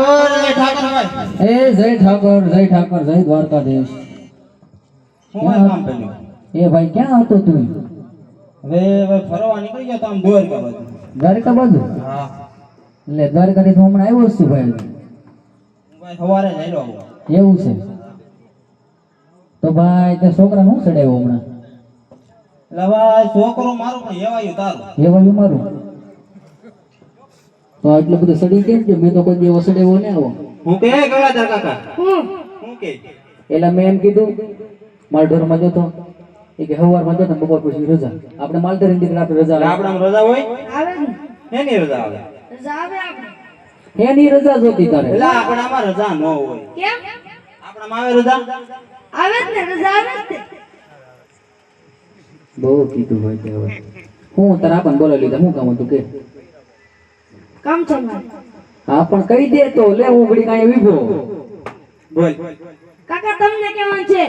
જય ઠાકર જય દ્વારકાધીશ હું કામ કર્યું એ ભાઈ ક્યાં આવતો તું હવે ફરવા નીકળી ગયો તો આમ દ્વારકા બાજુ દ્વારકા બાજુ હા એટલે દ્વારકાથી તો હમણાં આવ્યો છું ભાઈ ભાઈ સવારે જઈ રહ્યો એવું છે તો ભાઈ તે છોકરા નું સડાયો હમણાં એટલે ભાઈ છોકરો મારું પણ એવાયું તારું એવાયું મારું તો આટલું બધું સડી કેમ કે મેં તો કોઈ દિવસ સડેવો ને આવો હું કે ગળાધર કાકા હું કે એટલે મેં એમ કીધું માલઢોરમાં જતો એ કે સવારમાં જતો બપોર પછી રજા આપણે માલઢોર દીકરા આપણે રજા આવે આપણામાં રજા હોય આવે ને એની રજા આવે રજા આવે આપણે એની રજા જોતી તારે એટલે આપણામાં રજા ન હોય કેમ આપણામાં આવે રજા આવે જ ને રજા આવે જ ને બહુ કીધું હોય તે હવે હું તારા આપણને બોલાવી લીધા હું કામ હતું કે કામ છે મારે હા પણ કહી દે તો લે હું ઘડી કાંઈ વિભો બોલ કાકા તમને કેવાનું છે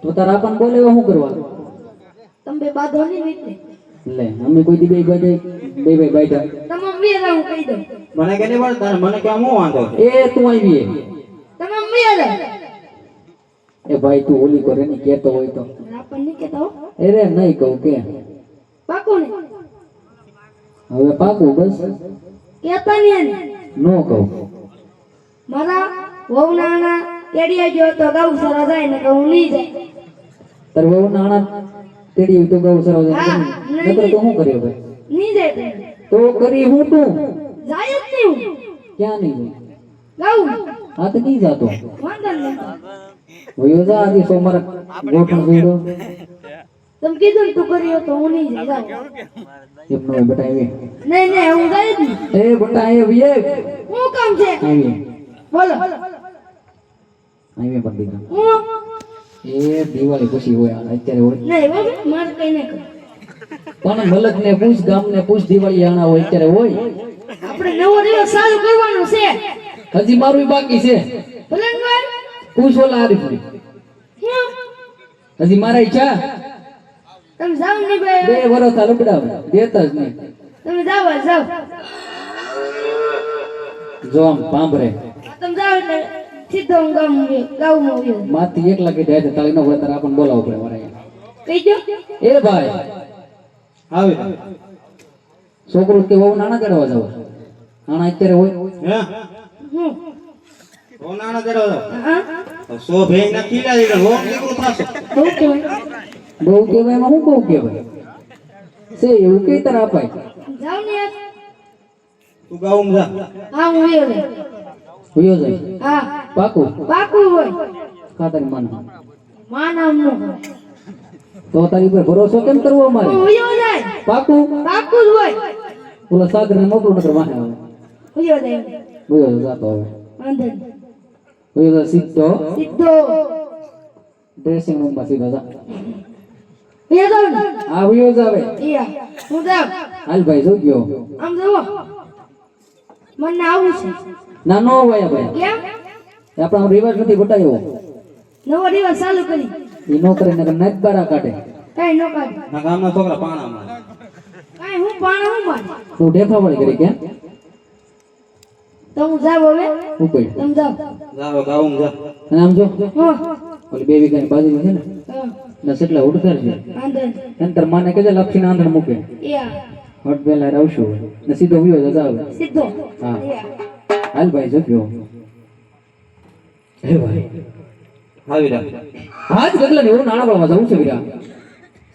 તો તારા આપણને બોલે શું કરવા તમે બાધો નહીં નીકળે લે અમે કોઈ દી બે બાઈટા તમે મીરા હું કહી દઉં મને કે નહીં બોલ તારે મને કેમ હું વાંધો એ તું આવી તમે મીરા એ ભાઈ તું ઓલી કરે ને કેતો હોય તો આપણ નહીં કહેતા હો અરે નહીં કહું કે પાકું ને હવે પાકું બસ કહેતા નહીં નો કહું મારા વહુના કેડિયા ગયો તો ગૌ સરા જાય ને કહું નહીં જાય તાર બહુ નાણા તેડી તો ગૌ સરવ હા, નતર તો શું કર્યો ભાઈ નહીં જાય તમે. તો કરી હું તું જાય જ નહીં હું ક્યાં નહીં ગૌ હા તો નહીં જાતો વાંધો નહીં વયો જા આદિ સોમવાર ગોઠણ ભીડો તમે કીધું ને તું કર્યો તો હું નહીં જાય જાઉં. એમનો બેટા આવી નહીં નહીં હું જાય જ નહીં એ બેટા આવી શું કામ છે આવી બોલો આવી પણ દીકરા હું એ દિવાળી પછી હોય અત્યારે હોય નહીં બોલો મારે કઈ નહીં કરું પણ મલક ને પૂછ ગામ ને પૂછ દિવાળી આણા હોય અત્યારે હોય આપણે નવો દિવસ ચાલુ કરવાનો છે હજી મારું બાકી છે ભલે ને ભાઈ પૂછ ઓલા આરીફ ને હું હજી મારા ઈચ્છા તમે જાઓ ને ભાઈ 2 વર્ષ આ લબડાવ દેતા જ નહીં તમે જાઓ જાઓ જો આમ પાંભરે તમે જાઓ એટલે સીધો હું ગામમાં આવ્યો માથી 1 લાખ દે તાળી નો હોય તારે આપણને બોલાવવું પડે મારે કહી દો એ ભાઈ આવે છોકરો કે બહુ નાના તેડવા જાવ નાના અત્યારે હોય હે હું ઓ નાના તેડો હા સો ભેંગ ના ખીલા દીધો રોક નીકળું થાશે બહુ કહેવાય બહુ કહેવાય એમાં હું બહુ કહેવાય છે એવું કઈ તાર અપાય જાઓ ને યાર તું ગાઉમ જા હા હું આવ્યો ને હોયો જાય હા પાકું પાકું હોય ખાતર માન માં નામ નો હોય તો તારી પર ભરોસો કેમ કરવો અમારે હું આવ્યો જાય પાકું પાકું જ હોય ઓલા સાગર ને મોકલું નકર વાહે આવે આવ્યો જાય હોયો જાતો હવે વાંધો નહીં હોયો જા સીધો સીધો ડ્રેસિંગ રૂમ માં સીધો જા આવ્યો જાવ ને આ હોયો જાવે ઈયા હું જાવ હાલ ભાઈ જો ગયો આમ જુઓ મને આવું છે ના નો હોય ભાઈ કેમ આપણા રિવાજ નથી બટાયો નવો દિવસ ચાલુ કરી એ નો કરે નકર નાચ બારા કાઢે કઈ નો કાઢ ના ગામના છોકરા પાણા માં કઈ હું પાણા હું માર તું ઢેફા વળી કરી કેમ તો હું જાવ હવે ઉપર તમે જાવ જાવ ગાઉમ જા અને આમ જો હા ઓલી 2 વીઘાની બાજુમાં છે ને હા ના કેટલા ઉડતર છે વાંધો નહીં અંતર માને કે લપસીને આંધણ મૂકે ઈયા હટ પેલા આવશું ને સીધો વિયો જતા આવે સીધો હા ઈયા હાલ ભાઈ જો ગયો હે ભાઈ આવી રા હાથ ગગલા ને એવું નાણા વાળવા જવું છે વીરા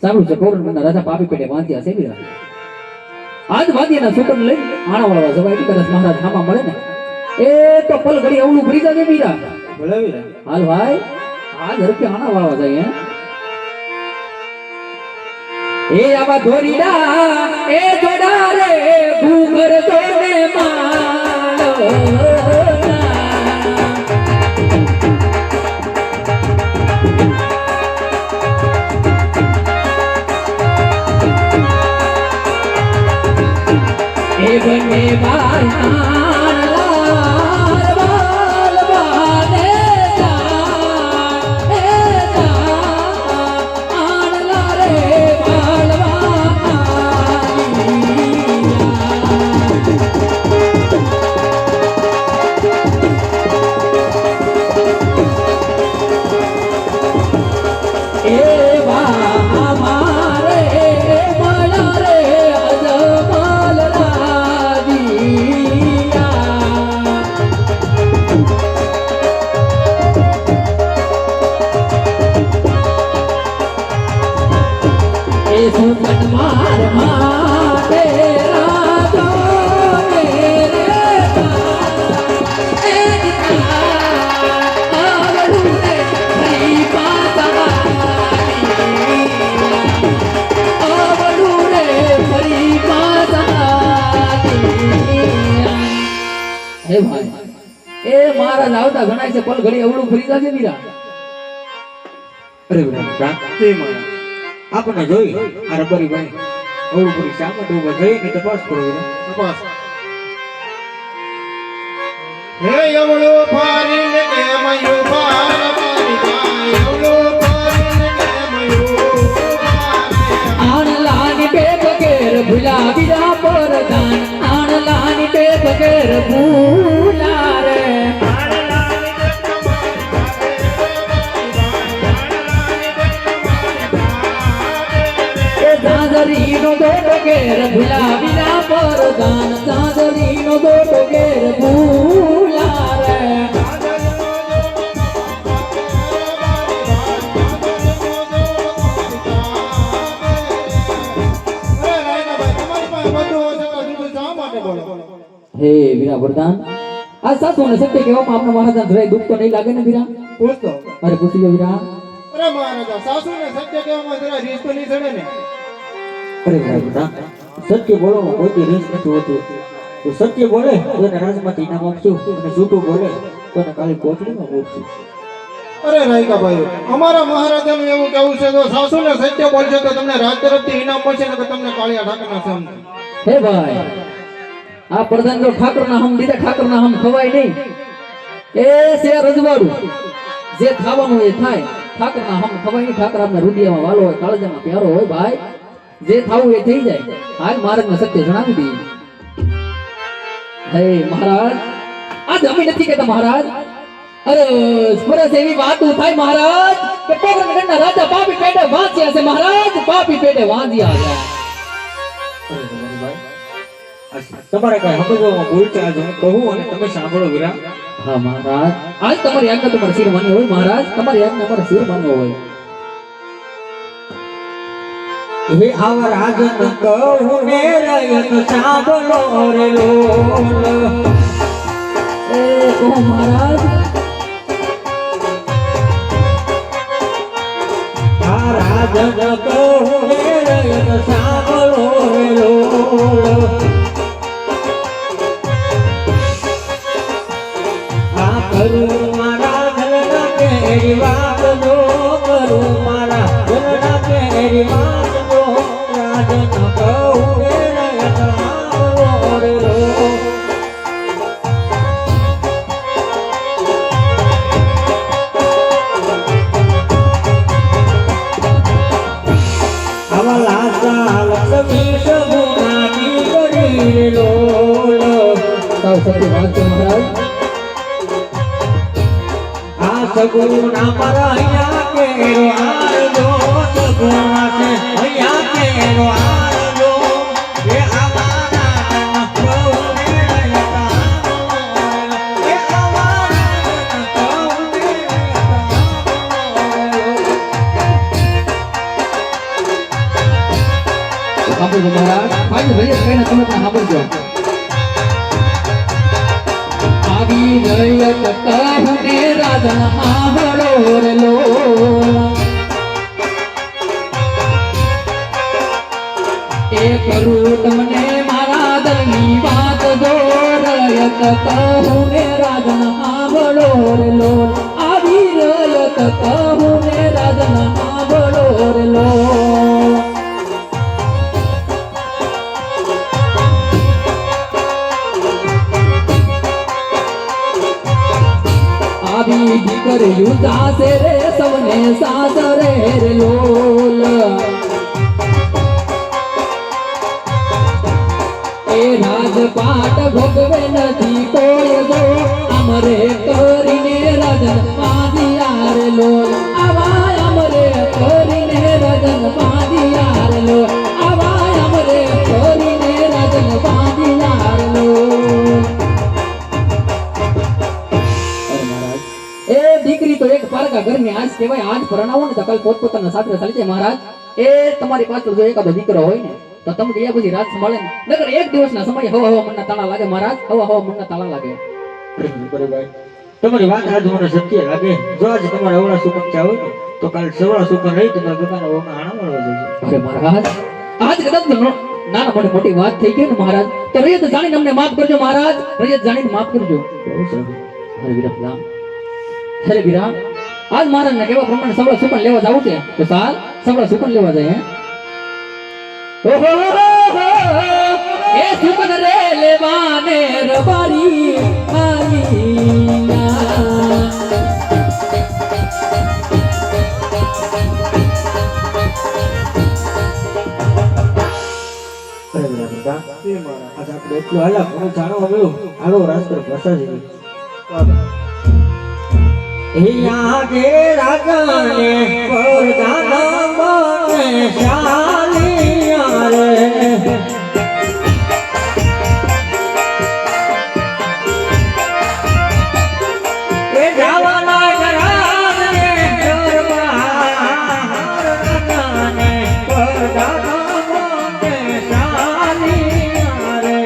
સાંભળું છે કોરોના રાજા પાપી પેટે વાંચ્યા છે વીરા આજ વાદીના છોકર લઈ આણા વાળવા જવાય કે કદાચ મહારાજ થામા મળે ને એ તો પલ ઘડી અવળું ભરી જાય વીરા બોલાવી રા હાલ ભાઈ આજ હરકે આણા વાળવા જાય હે એ આવા ધોરીડા એ જોડા રે ભૂગર તોને માળો એ બને માયાર બાલ બાલે જા એ જા આણલા રે બાલવા હે ભાઈ એ મહારાજ આવતા ગણાય છે પલ ઘડી અવળું ફરી જાજે વીરા. અરે વીરા તે મારા આપણે જોઈ આ રબરી ભાઈ ઓળું પૂરી સામે તો ઉભા જઈને તપાસ કરો વીરા. તપાસ. હે એવળો ફારીને કેમયો ફાર મારી ગાય એવળો ફારીને કેમયો આણલાની બે પગેર ભૂલા વીરા પરદાન આણલાની બે પગેર ભૂલા રે ચાંદરીનો દોટો ઘેર ભૂલા વીરા પરદાન ચાંદરીનો દોટો ઘેર ભૂલા રે હે વીરા વરદાન આ સાસુ ને સત્ય કહેવામાં આપણા મહારાજા જરાય દુઃખ તો નહીં લાગે ને વીરા? પૂછતો. અરે પૂછી લો વીરા. અરે મહારાજા સાસુને સત્ય કહેવામાં જરા રીસ તો નહીં ચડે ને. અરે વીરા સત્ય બોલવામાં કોઈ રીસ નથી હોતું. તો સત્ય બોલે તો એને રાજમાંથી ઇનામ આપશું અને જૂઠું બોલે તો એને ખાલી કોથળીમાં મૂકશું. અરે રાયકા ભાઈ અમારા મહારાજાનું એવું કહેવું છે જો સાસુને સત્ય બોલશો તો તમને રાજ તરફથી ઇનામ મળશે ને તમને કાળિયા ઠાકરના સમજ. હે ભાઈ આ પ્રધાન જો ઠાકર ના હમ દીધા ઠાકર ના હમ ખવાય નહીં. એ છે રજવાડું જે ખાવાનું એ થાય ઠાકર ના હમ ખવાય નહીં. ઠાકર આપના રુદિયામાં વાલો હોય કાળજામાં પ્યારો હોય ભાઈ જે થાવું એ થઈ જાય. હાલ મહારાજ ને સત્ય જણાવી દઈએ. હે મહારાજ આ જમી નથી કેતા મહારાજ. અરે સ્પરસ એવી વાતો થાય મહારાજ કે પોકરણના રાજા પાપી પેટે વાંચ્યા છે મહારાજ પાપી પેટે વાંચ્યા છે. તમારે કઈ સમજવામાં ભૂલ છે આજ હું કહું અને તમે સાંભળો વીરા. હા મહારાજ આજ તમારી આજ્ઞા તમારે શિર માન્યો હોય મહારાજ તમારી આજ્ઞા અમારે શિર માન્યો હોય. હે આવા રાજન કહું ને રયત સાંભળો રે લોલ. એ કહો મહારાજ આ રાજન કહું ને રયત સાંભળો રે લોલ. આ કરું મારા ઘરના કેરી વાત જો કરું મારા ઘરના કેરી વાત જો રાજન કહું ને રયત સાંભળો રે લોલ. સાવ સત્ય વાત છે મહારાજ. આ સગુણા મારા અહીંયા કેરો આરજો સગુણા છે અહીંયા કેરો આરજો એ અમારા નખોને રયતા એ અમારા નખોને સાંભળજો મહારાજ પાંચ ભાઈ કહીને તમે પણ સાંભળજો. આવી રયત કહું ને રાજન સાંભળો રે લોલ. એ કરું તમને મારા દલની વાત જો રયત કહું ને રાજન સાંભળો રે લોલ. આવી રયત કહું ને રાજન સાંભળો રે લોલ. આવી દીકરીયું સાસે રે સૌને સાસરે રે લોલ. એ રાજપાટ ભોગવે નથી કોઈ જો અમરે કરીને રાજન પાદિયા રે લોલ. આવા અમરે કરીને રાજન પાદિયા રે લોલ. આવા અમરે કરીને રાજન પાદિયા રે લોલ. એ દીકરી તો એક પારકા ઘરની આજ કહેવાય. આજ પરણાવો ને તો કાલ પોતપોતાના સાથે ચાલી જાય મહારાજ. એ તમારી પાછળ જો એકાદો દીકરો હોય ને તો તમને ગયા પછી રાત સંભાળે ને નકર એક દિવસના સમય હવા મનના તાળા લાગે મહારાજ. હવા મનના તાળા લાગે. તમારી વાત આજ મને સત્ય લાગે. જો આજ તમારે અવળા સુકંચા હોય ને તો કાલ સવળા સુકન રહી તમારા પોતાના વહુના આણા મળવા જજો. અરે મહારાજ આજ કદાચ નાના મોટી મોટી વાત થઈ ગઈ ને મહારાજ તો રૈયત જાણીને અમને માફ કરજો મહારાજ રૈયત જાણીને માફ કરજો અરે વીરા પ્રધાન અરે વીરા આજ મહારાજ ને કેવા પ્રમાણે સવડા સુકન લેવા જાવું છે તો સાલ સવડા સુકન લેવા જાય હે ઓહો એ સુકન રે લેવાને રબારી આઈના આજ આપણે એટલું હાલા ઘણું જાણવા મળ્યું હાલો રાસ્તો પ્રસાદી અહીંયા કે રાજાને પરદાના બને શાલિયા રે એ જાવાના ઘરાને દરબારને પરદાના બને શાલિયા રે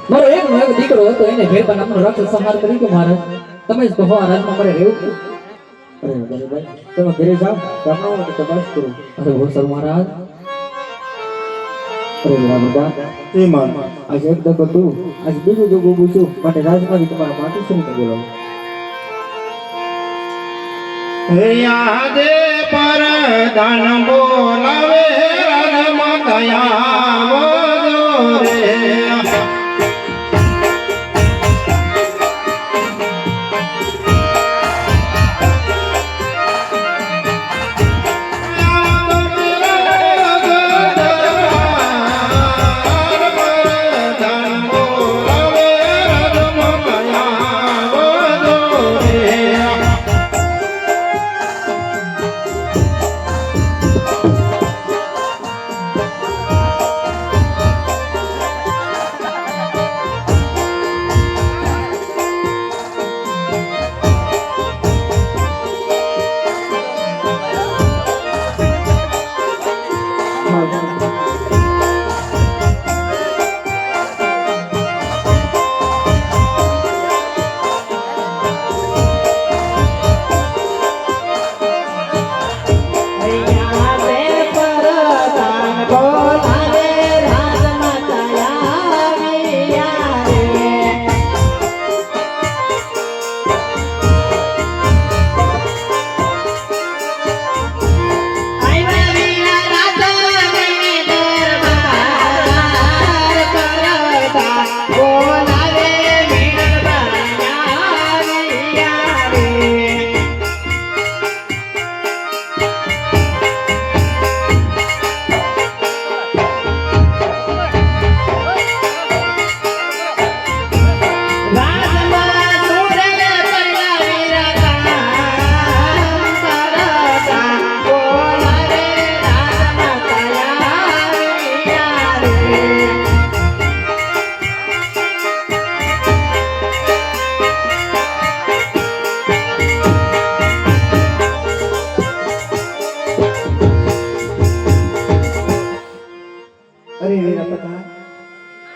મારો એક દીકરો હતો એને ભેરબા નામનો રાક્ષસ સંહાર કરી ગયો મહારાજ તમે જ કહો આ રાજમાં મારે રહેવું અરે ભાઈ તમે ઘરે જાઓ ગામડાઓની તપાસ કરો અરે હોસર મહારાજ અરે બધા એ માન આજ એક દગો તું આજ બીજું દગો પૂછું માટે રાજમાંથી તમારા માતુશ્રીને બોલાવો યાદે પર દાન બોલાવે રાજમાતા રે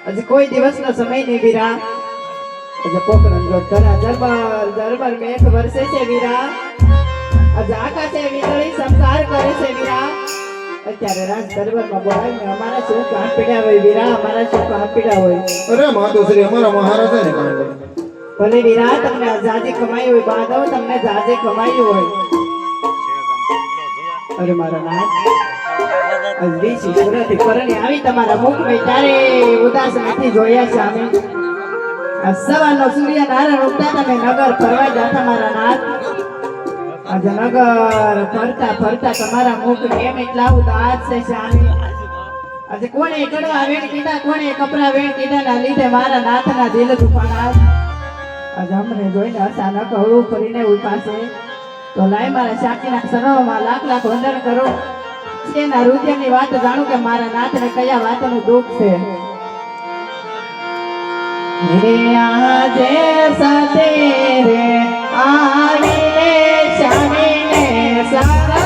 આજે કોઈ દિવસનો સમય નહીં વીરા. આજે પોકરણ દરબાર દરબાર મેં એક વર્ષે છે વીરા. આજ આકાશે વીજળી સંસાર કરે છે વીરા અત્યારે રાજ દરબારમાં બોલાવીને અમારા શું કામ પીડ્યા હોય વીરા અમારા શું કામ પીડ્યા હોય અરે માતુશ્રી અમારા મહારાજાને કારણે ભલે વીરા તમને આઝાદી કમાઈ હોય બાંધવ તમને જાજે કમાઈ હોય અરે મારા નાથ અજરી સુરતી પરણી આવી તમારા મુખ મેં ત્યારે ઉદાસ નથી જોયા છે અમે આ સવારનો સૂર્ય નારાયણ ઉગતા તમે નગર ફરવા જતા મારા નાથ આજે નગર ફરતા ફરતા તમારા મુખ કેમ એટલા ઉદાસ છે સ્વામી આજે કોણે કડવા વેણ કીધા કોણે કપરા વેણ કીધા ના લીધે મારા નાથના દિલ દુખાણા આજે અમને જોઈને અચાનક હળવું ફરીને ઉપાસે તો લાય મારા શાકીના શરણોમાં લાખ લાખ વંદન કરો તેના રુદયની વાત જાણું કે મારા નાથને કયા વાતનું દુઃખ છે આજે સાથે રે આવીને શામીને શરણે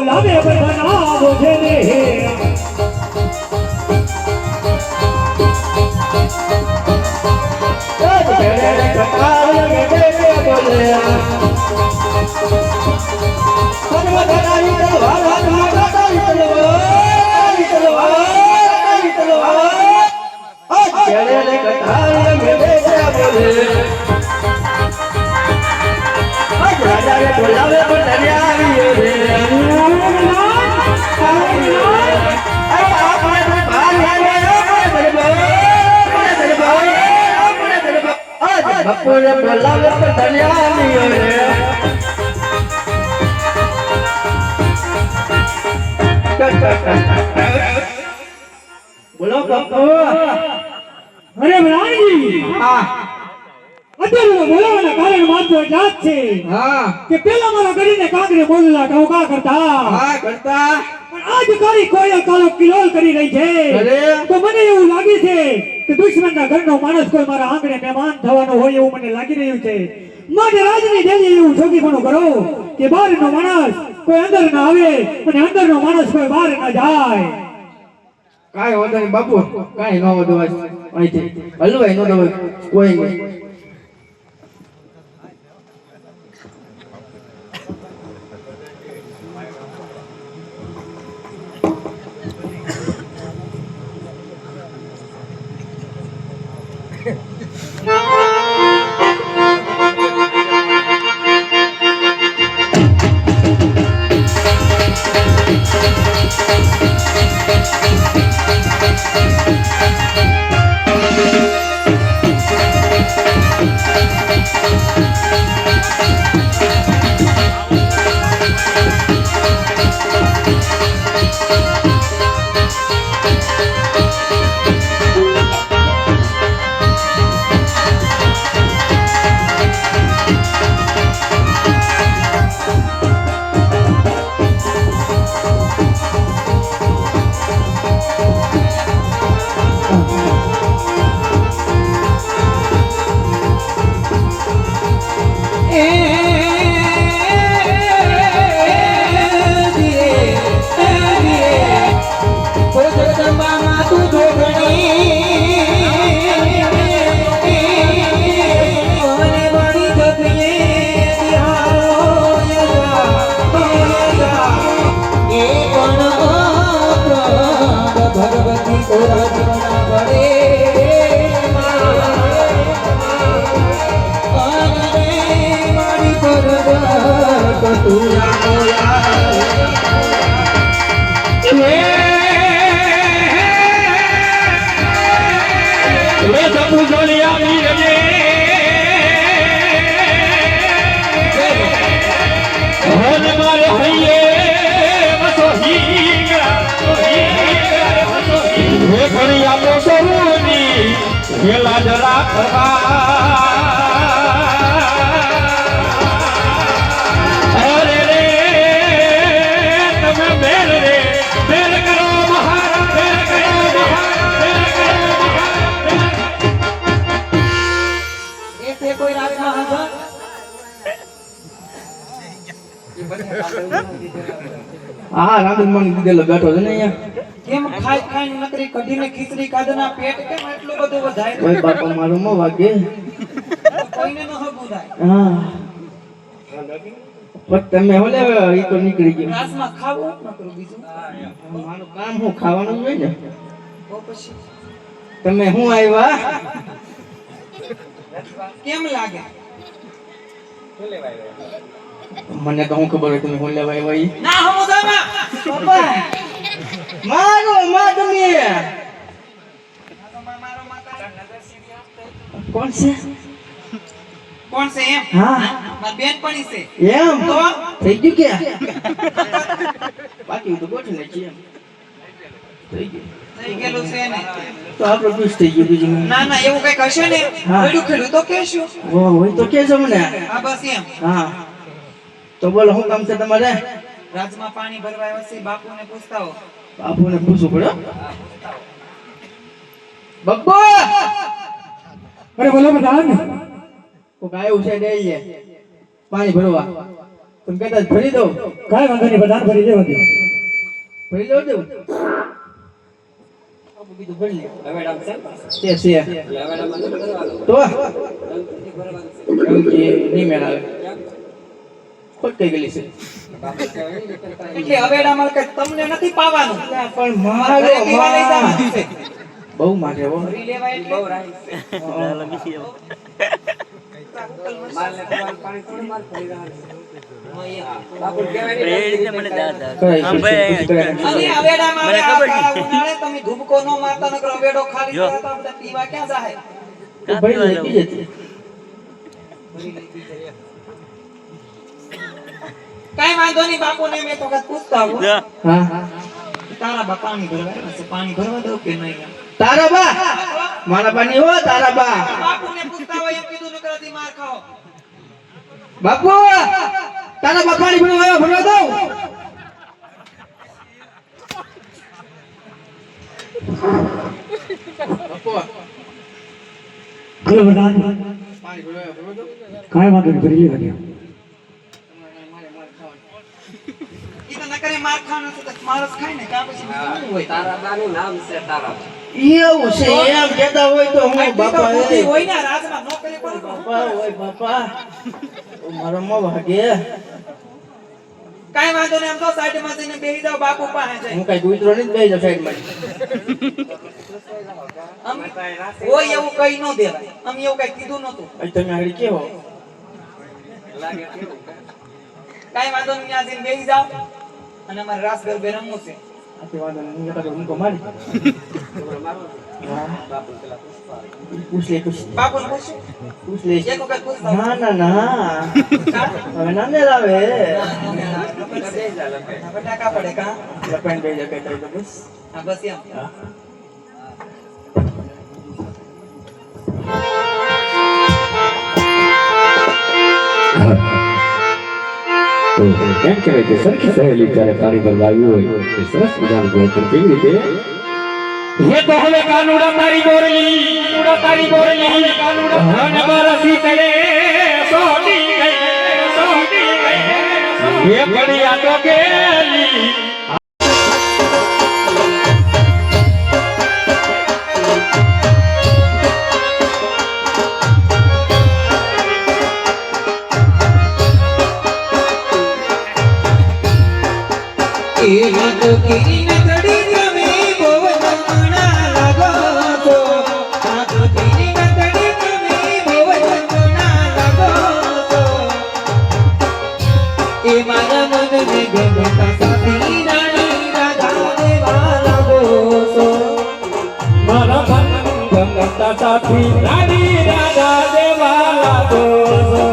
નમે બોલે કેળે રે કટારી મેલે બોલે રાજા રે બોલાવે પણ દરિયા આવી રે બપોરે બોલાવે પણ દરિયા આવી રે બોલો બાપુ અરે રાણી હા અત્યારે બોલાવાના કારણ માત્ર એટલા જ છે હા કે પેલા મારા કરીને કાંકરે બોલલા ટોકા કરતા હા કરતા પણ આજ કાળી કોયલ કાલો કિલોલ કરી રહી છે અરે તો મને એવું લાગે છે કે દુશ્મનના ઘરનો માણસ કોઈ મારા આંગણે મહેમાન થવાનો હોય એવું મને લાગી રહ્યું છે માટે રાજની દેવી એવું ચોકીપણું કરો કે બહારનો માણસ કોઈ અંદર ના આવે અને અંદરનો માણસ કોઈ બહાર ના જાય કાઈ વાંધો નહીં બાપુ કાઈ ન વધુ અહીંથી હલવાય નો દવાય કોઈ નહીં વેલા જરા અરે રે તમે બેલ રે બેલ કરો મહારાજ બેલ કરો મહારાજ બેલ કરો મહારાજ એ કોઈ રાતમાં હતા હા રાંધણ દીધેલો બેઠો છે ને અહીંયા કેમ ખાઈ ખાઈને નકરી કઢીને ખીચડી કાઢના પેટ કેમ એટલું બધું વધાય ઓય બાપા મારું મો વાગે કોઈને ન હગું થાય હા પણ તમે હોલે ઈ તો નીકળી ગયો ક્લાસમાં ખાવું નકરું બીજું મારું કામ હું ખાવાનું જ હોય ને તો પછી તમે હું આવ્યા કેમ લાગે મને તો હું ખબર હોય તમે હું લેવા આવ્યા ઈ ના હું દામા પપ્પા મારો માં તમે કોણ છે કોણ છે એમ હા મારી બેનપણી છે એમ તો થઈ ગયું કે બાકી તો ગોઠ ને છે એમ થઈ ગયું થઈ ગયેલું છે ને તો આપણો ખુશ થઈ ગયું બીજું ના ના એવું કઈક હશે ને હા. ખેડું ખેડું તો કહેશું હોય તો કે છે મને હા બસ એમ હા તો બોલો શું કામ છે તમારે રાજમાં પાણી ભરવા આવ્યા છે બાપુને પૂછતા હો બાપુને પૂછવું પડે બબ્બો અરે બોલો પ્રધાન કોક આવ્યું છે ડેઈએ પાણી ભરવા તમે કહેતા ભરી દઉં કાંઈ વાંધો નહીં પ્રધાન ફરી જવા દો ભરી દઉં દેવું બીજું ભરી લે છે તો એમ કે નહીં મેળ આવે ખોટ કઈ ગયેલી છે એટલે હવેડામાં કઈ તમને નથી પાવાનું પણ ઘરે પીવા લઈ જવાનું છે બહુ માગે હો અને અવેડામાં હવે આ કાળા ઉનાળે તમે ધૂપકો નો મારતા નકર અવેડો ખાલી કરે તો બધા પીવા ક્યાં જાય? કાઈ વાંધો નહીં બાપુને મેં તો કદ પૂછતા હું. તારા બા પાણી ભરવા આવ્યા છે, પાણી ભરવા દો કે નહીં? તારા બા મારા પાણી હો તારા બા બાપુને પૂછતા હોય એમ કીધું નકર દી માર ખાઓ. બાપુ તારા બા પાણી ભરવા દઉં બોલો પ્રધાન કાંઈ વાંધો નહીં ભરી લેવા ઈ તો નકરે માર ખાવાનો છે તો મારસ ખાય ને કા પછી શું હોય? એવું છે એમ કહેતા હોય તો હું બાપા બુદ્ધિ એ હોય ને રાજમાં નોકરી પર બાપા ઓય બાપા મારો મો ભાગે કાઈ વાંધો નહીં, આમ તો સાઈડમાં જઈને બેહી જાવ, બાપુ પાસે જાય. હું કઈ ગુજરો નહીં બેહી જાવ સાઈડ માં ઓય એવું કઈ ન દેવાય, અમે એવું કઈ કીધું નતું. તમે આગળ કેવો કાઈ વાંધો નહીં, ત્યાં જઈને બેહી જાવ અને અમારે રાસ ગરબે રમવું છે. આથી વાંધો નહીં હું કહેતા હું મારી પૂછ લે બાપુને પૂછ્યું? પૂછ લે એક વખત પૂછતા હોય. ના ના ના હવે નાને લાવે બટાકા પડે કા? લપેન બેહી જાય કહેતા તો બસ હા બસ એમ. તો કેમ કહેવાય કે સરખી સહેલી ત્યારે પાણી ભરવા આવ્યું હોય એ સરસ મજાનું ગોઠણ કેવી રીતે ये तो हमें कानूड़ा तारी बोरली कानूड़ा बरसी करे सोनी गई ये बढ़िया तो गेली साथी रानी राजा देवाला दोसो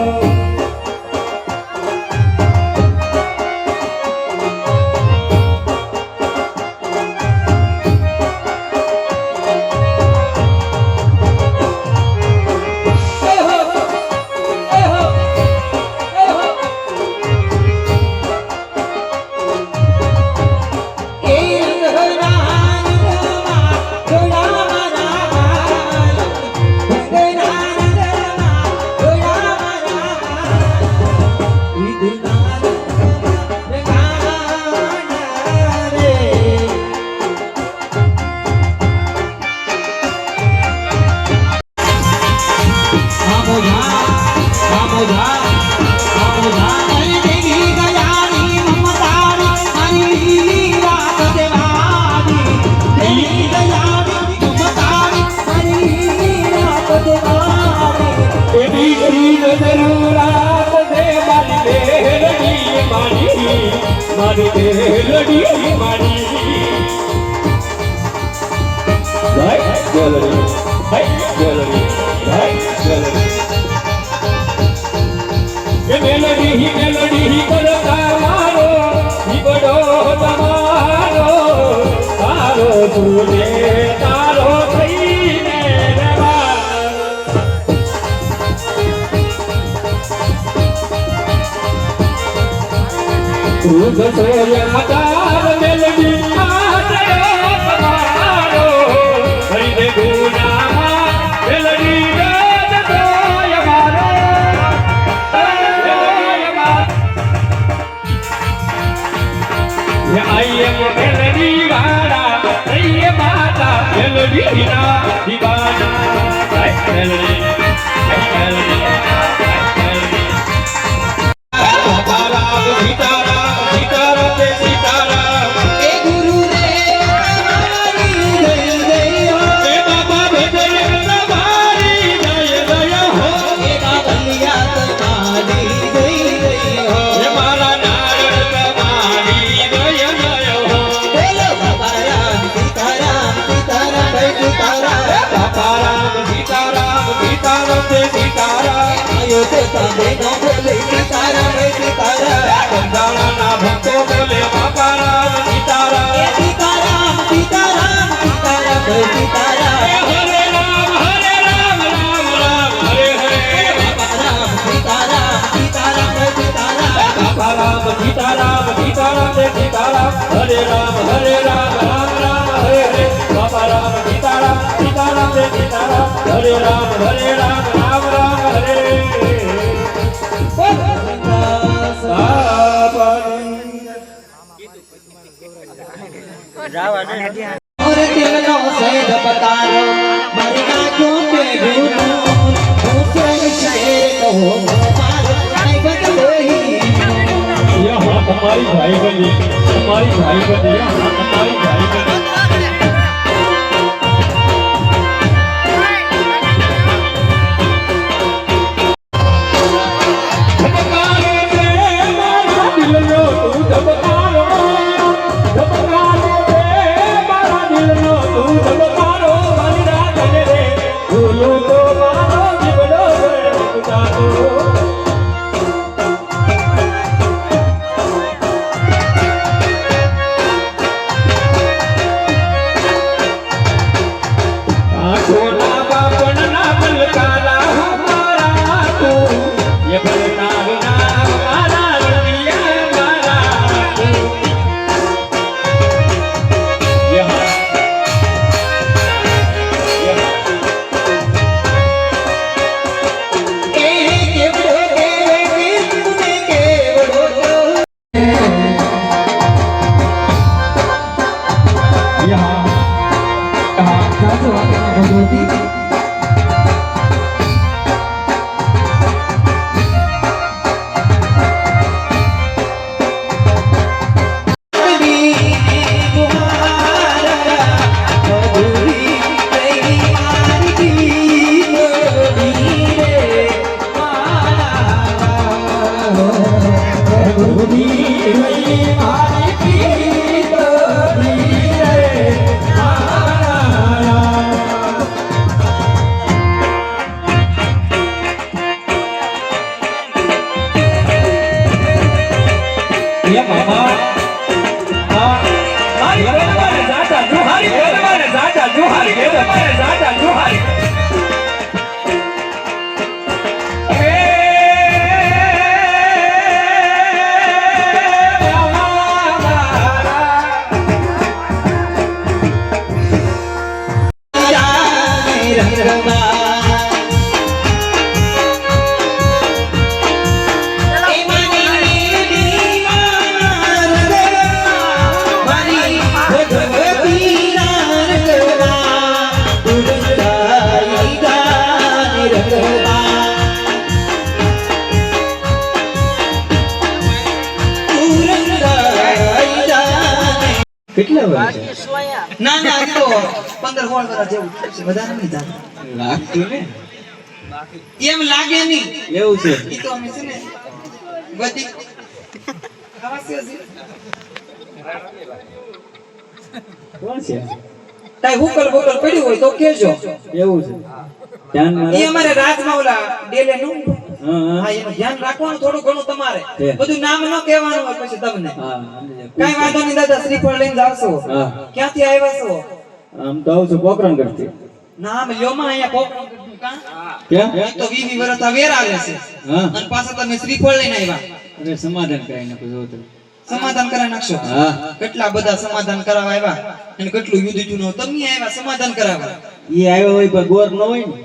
બહેનો બોલે સીતારામ સીતારામ બંધાણાના ભક્તો બોલે બાપા રામ સીતારામ એ સીતારામ સીતારામ સીતારામ સીતારામ હરે રામ રામ રામ હરે હરે બાપા રામ સીતારામ સીતારામ સીતારામ બાપા રામ સીતારામ સીતારામ જય સીતારામ હરે રામ રામ રામ હરે હરે બાપા રામ સીતારામ સીતારામ જય સીતારામ હરે રામ રામ રામ હરે और दिलनो सैद बतारो मारी नाचो पे गुरु मुझे शेर कहो मारो नहीं बदलोही यहाँ हमारी भाई बनी हमारी भाई बनी यहाँ हमारी भाई बनी કેટલા વર્ષ ના ના હજી તો 15-16 વર્ષ જેવું છે વધારે નહીં થાય લાગતું ને એમ લાગે નહીં એવું છે ઈ તો અમે છે ને બધી ખાવાસી હશે કોણ છે તાઈ હુકલ બોકલ પડ્યું હોય તો કહેજો એવું છે ધ્યાન ઈ અમારે રાજમાં ઓલા ડેલે નું હા હા એનું ધ્યાન રાખવાનું થોડું ઘણું તમારે છે. બધું નામ ન કહેવાનું હોય પછી તમને હા કઈ વાંધો નહીં દાદા શ્રીફળ લઈને જાવશો હા ક્યાંથી આવ્યા છો આમ તો આવું છું પોકરણ કરતી નામ લ્યોમાં અહીંયા પોકરણ કાં ક્યાં ઈ તો 20 વર્ષ આ વેર આવે છે હા અને પાછા તમે શ્રીફળ લઈને આવ્યા અરે સમાધાન કરાવી નાખો જો તો સમાધાન કરાવી નાખશો હા કેટલા બધા સમાધાન કરાવવા આવ્યા અને કેટલું યુદ્ધ જૂનું તમને આવ્યા સમાધાન કરાવવા ઈ આવ્યો હોય પણ ગોર ન હોય ને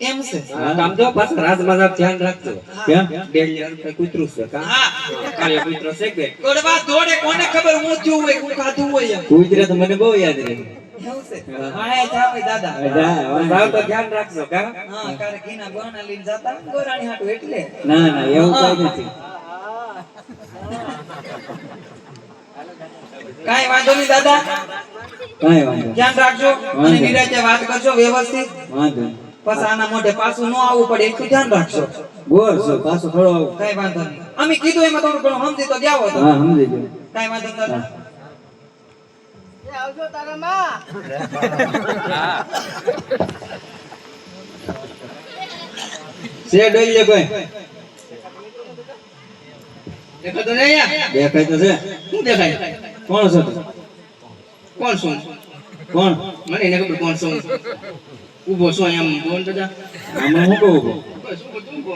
એમ છે આમ જો પાછું રાજમાતા ધ્યાન રાખજો કેમ ડેલી કૂતરું છે કા હા કાર્ય કૂતરો છે કે ગોડવા દોડે કોને ખબર હું થયું હોય હું ખાધું હોય એમ ગુજરાત મને બહુ યાદ રહે એવું છે હા એ જાવે દાદા સાવ તો ધ્યાન રાખજો કા હા કારે ઘીના ગોણા લઈને જાતા ગોરાણી હાટુ એટલે ના ના એવું કઈ નથી કાઈ વાંધો નહીં દાદા કાંઈ વાંધો ધ્યાન રાખજો અને નિરાતે વાત કરજો વ્યવસ્થિત વાંધો નહીં. પછી આના મોઢે પાછું ન આવવું પડે એટલું ધ્યાન રાખજો ગોર છે પાછો થોડો આવું. કઈ વાંધો નહીં અમે કીધું એમાં થોડું ઘણું સમજી તો જાવ તો હા સમજી ગયો કઈ વાંધો નહીં દાદા છે ડોઈ લે કોઈ દેખાતો નહીં અહીંયા? દેખાય તો છે. શું દેખાય? કોણ છો તું? કોણ છું? કોણ? મને એને ખબર કોણ છું. ઊભો છું અહીંયા બોલ દાદા. આમાં હું કહું છું? બસ ઊભો છું, ઊભો.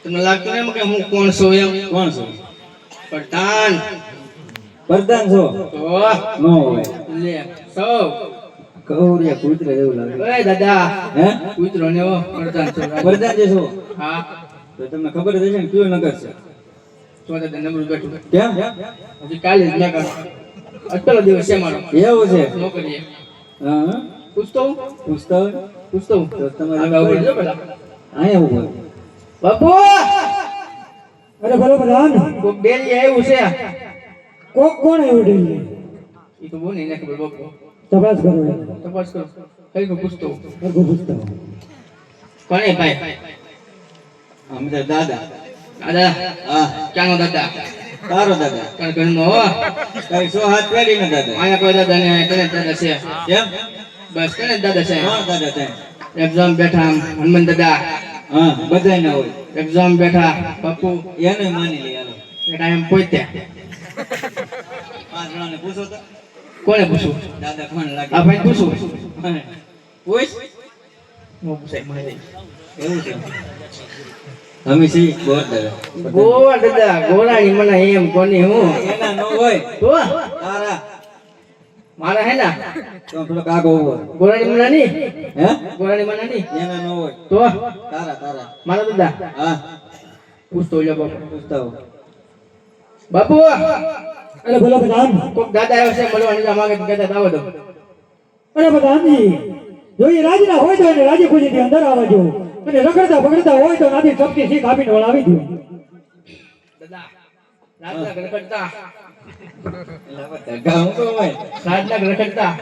તમને લાગતું નહીં એમ કે હું કોણ છું એમ? કોણ છો? પ્રધાન. પ્રધાન છો? તો ન હોય. લે સૌ. કૌરિયા કૂતરે જેવું લાગે. ઓય દાદા. હે? કૂતરો ને એવો પ્રધાન છો. પ્રધાન જે છો? હા. તો તમને ખબર જ હશે ને કયું નગર છે? તો દાદા નબળું બેઠું. કેમ? હજી કાલે જ મેં કર્યું. અટલો દિવસ છે મારો. એવું છે? નોકરીએ. હા. પૂછતો હું? પૂછતા હોય? પૂછતો હું. તો તમારે આગળ ઉભો રહેજો પેલા. અહીંયા ઉભો. બાપુ અરે બોલો પ્રધાન કોક ડેલી આવ્યું છે. કોણ એવું ડેલી એ તો બોલ ને ખબર બાપુ. તપાસ કરો તપાસ કરો. કઈ કો પૂછતો હું. સરખું પૂછતા કોને ભાઈ? અમે તો દાદા. દાદા. હા. ક્યાંનો દાદા? તારો દાદા. કારણ ઘરનો હો. તારી 100 હાથ પેઢીનો દાદા. અહીંયા કોઈ દાદા ને કને દાદા છે. કેમ? બસ કને દાદા છે. કોણ દાદા છે? એક્ઝામ બેઠા હનુમાન દાદા. હા, બધાય ના હોય. એક્ઝામ બેઠા બાપુ. એને માની લઈ હાલો. એના એમ પોતે. 5 જણાને પૂછો તો. કોને પૂછું? દાદા કોણ લાગે? આ ભાઈ પૂછું. પૂછ. નો પૂછાય મને. એવું છે. અમે છીએ ગોર દાદા. ગોવા દાદા ગોરાની મને એમ કોની હું. એના નો હોય. તો તારા. મારા હે ના તો પેલો કાકો ઉભો. ગોરાની મને નહીં. હે? ગોરાની મને નહીં. એના નો હોય. તો તારા. મારા દાદા હા. પૂછતો લ્યો બાપુ. પૂછતા હો. બાપુ અરે બોલો પ્રધાન કોક દાદા આવ્યો છે મળવાની માંગે તો કહેતા આવો દો. અરે પ્રધાનજી જો એ રાજીના હોય તો એને રાજી ખુશીથી અંદર આવવા દો અને રખડતા પકડતા હોય તો નાથી ચપટી શીખ આપીને વળાવી દો દાદા રાજના ઘર કરતા ગામ તો હોય. રાજના ઘર કરતા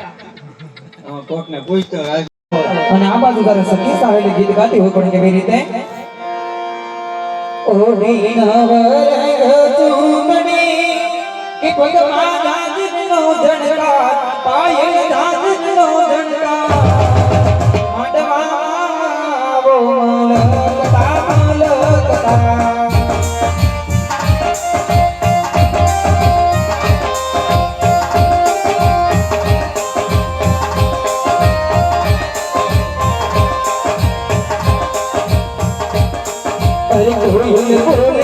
કોકને પૂછતો રાજ. અને આ બાજુ તારે સખી સાહેલી ગીત ગાતી હોય પણ કેવી રીતે ઓ નીનાવર ચૂમણી કે પગમાં ગાજનો ઝણકાર પાયલ ગાજનો ઝણકાર માંડવા વો મલકતા અરે